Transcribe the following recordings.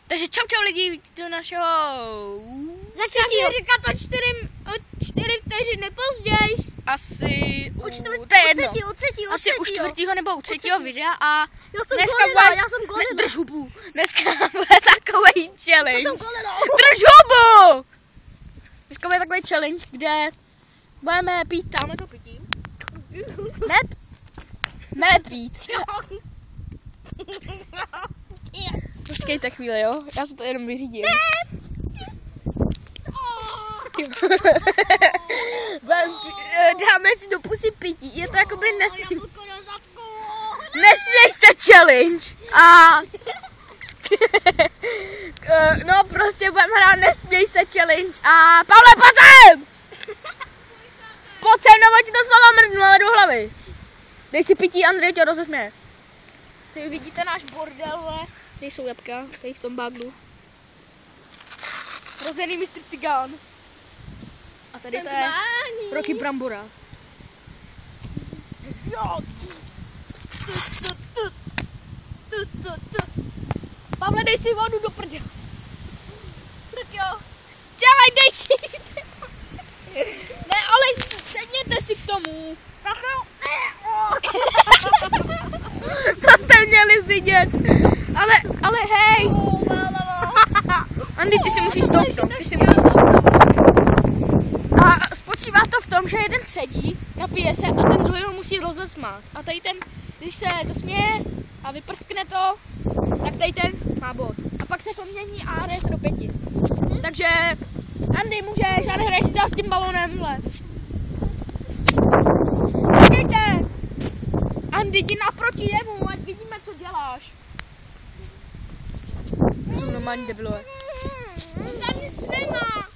Takže čau lidi, vidíte do našeho... Začátí říkat o 4 vteřiny později. Asi u čtvrtého nebo u třetího videa a já jsem golila. Drž hubu. Dneska bude takový challenge. Já jsem golila. Drž hubu! Dneska bude takový challenge, kde budeme pít tamhle to pití. Ne pít. Počkejte chvíli, jo? Já se to jenom vyřídím. Dáme si do pusy pití. Je to jakoby nesměj se challenge. A no prostě budeme hrát nesměj se challenge. A Pavle, pojď sem! Pojď sem, nebo ti to slova mrdnu, ale do hlavy. Dej si pití, Andrej tě rozesměje. Tady vidíte náš bordel, tady jsou jabka, tady v tom baglu. Rozjený mistr cigán. A tady to je Roky Brambora. Pavle, dej si vodu do prdele. Tak jo. Čelej, dej si. Ne, ale sedněte si k tomu. Tak jo. Co jste měli vidět? Ale hej. Andy, ty si musíš stoupnout. A spočívá to v tom, že jeden sedí, napije se a ten druhý ho musí rozesmát. A tady ten, když se zasměje a vyprskne to, tak tady ten má bod. A pak se to mění a hraje se do 5. Takže Andy, můžeš, a nehraješ si s tím balonem, vle. Počkejte! Andy, jdi naproti jemu, ať vidíme, co děláš. To jsou normální debilové. Tam nic nemá.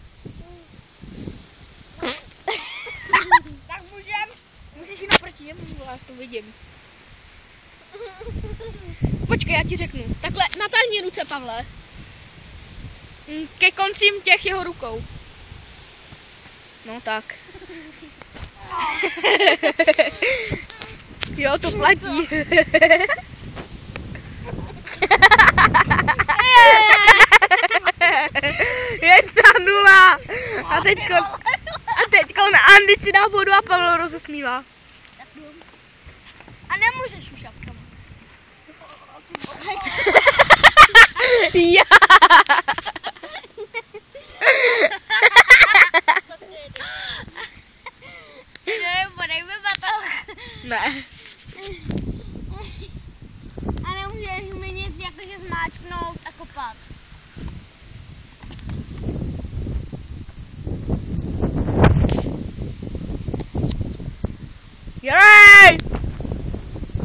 Tak můžeš jít naproti jemu, já to vidím. Počkej, já ti řeknu. Takhle, natáhni ruce, Pavle. Ke koncím těch jeho rukou. No tak. Jo, to platí. 1-0. A teďko na Andy si dá vodu a Pavel rozesmívá. A nemůžeš už jabkama. Já. Ne. A nemůžeš mi nic jakože zmáčknout a kopat. Jej!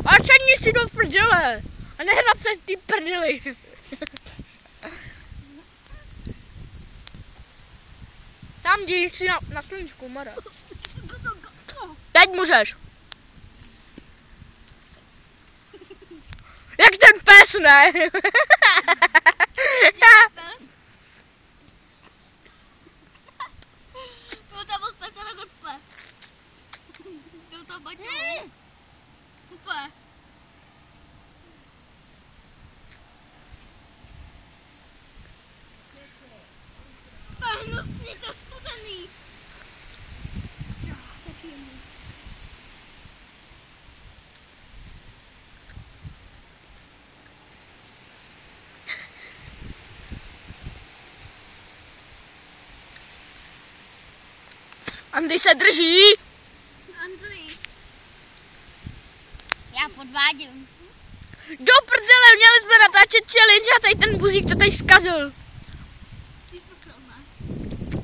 A čení si do prdele! A nehrab se ty prdeli! Tam jdi si na sluníčku, Mara. Teď můžeš. Jak ten pes, ne? No to byl pes, ale kocpe. To baťu. Kupe. To je hnusný, to je studený. Andy se drží! Andrej. Já podvádím. Do prdele, měli jsme natáčet challenge a tady ten buzík to tady zkazil.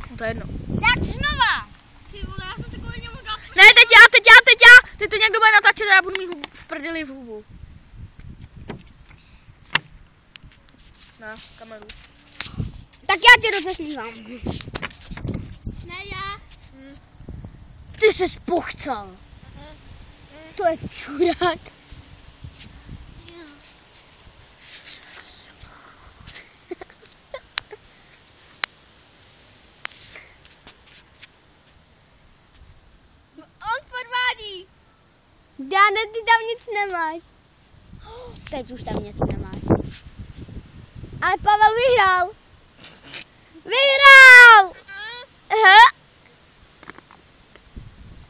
No to je jedno. Jak znova? Ty vole, já jsem si kvůli němu dal. Ne, teď já! Teď to někdo bude natáčet a já budu mít v prdeli v hubu. Na kameru. Tak já tě rozesmívám. Ne, já. Ty jsi spuchcal. To je čurák. On podvádí. Dáne, ty tam nic nemáš. Teď už tam něco nemáš. Ale Pavel vyhrál. Vyhrál! Aha.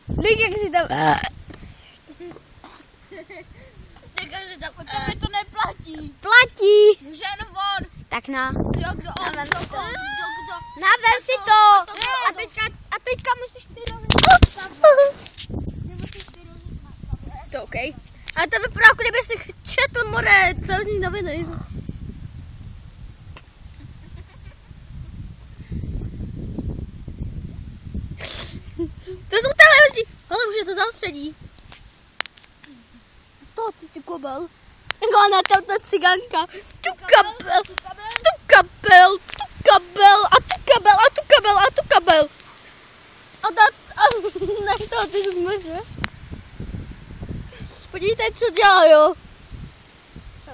Dík, jak si tam... U tebe to neplatí. Platí. Může jenom on. Tak na. Kdo on, kdo on, kdo. Navem si to. A teďka musíš ty To OK. Ale to vypadá, jako kdyby si četl more televizní noviny. To jsou televizní. Ale už je to zaostředí. To ty kobel. Ona tam ta ciganka. Tu kabel. A ta... Ne, to ty zmůže. Podívejte, co dělají. Co?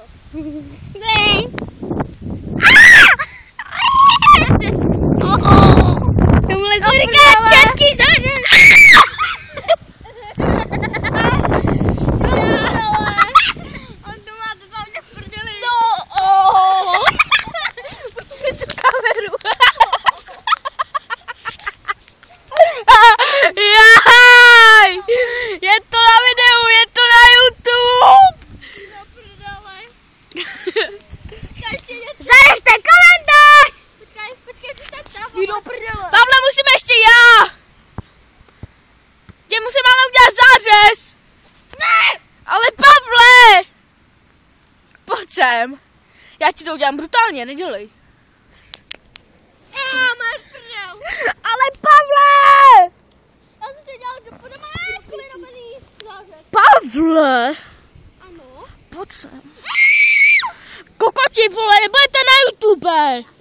Ne. Tohle to říká český zářen. On to má totálně v prdeli. Počkej tu kameru. Jaj! Je to na videu, je to na YouTube. Zanechte komentář. Počkej, ty tak tam. Jdu do prdele. Pavle, musím ještě já. Tě musím ale udělat zářez. Ne! Ale Pavle! Pojď sem. Já ti to udělám brutálně, nedělej. Máš prdel. Ale Pavle! Já jsem si dělal do podama vyrobený zářez. Pavle! Ano. Pojď sem. Kokoti, vole, nebudete na YouTube!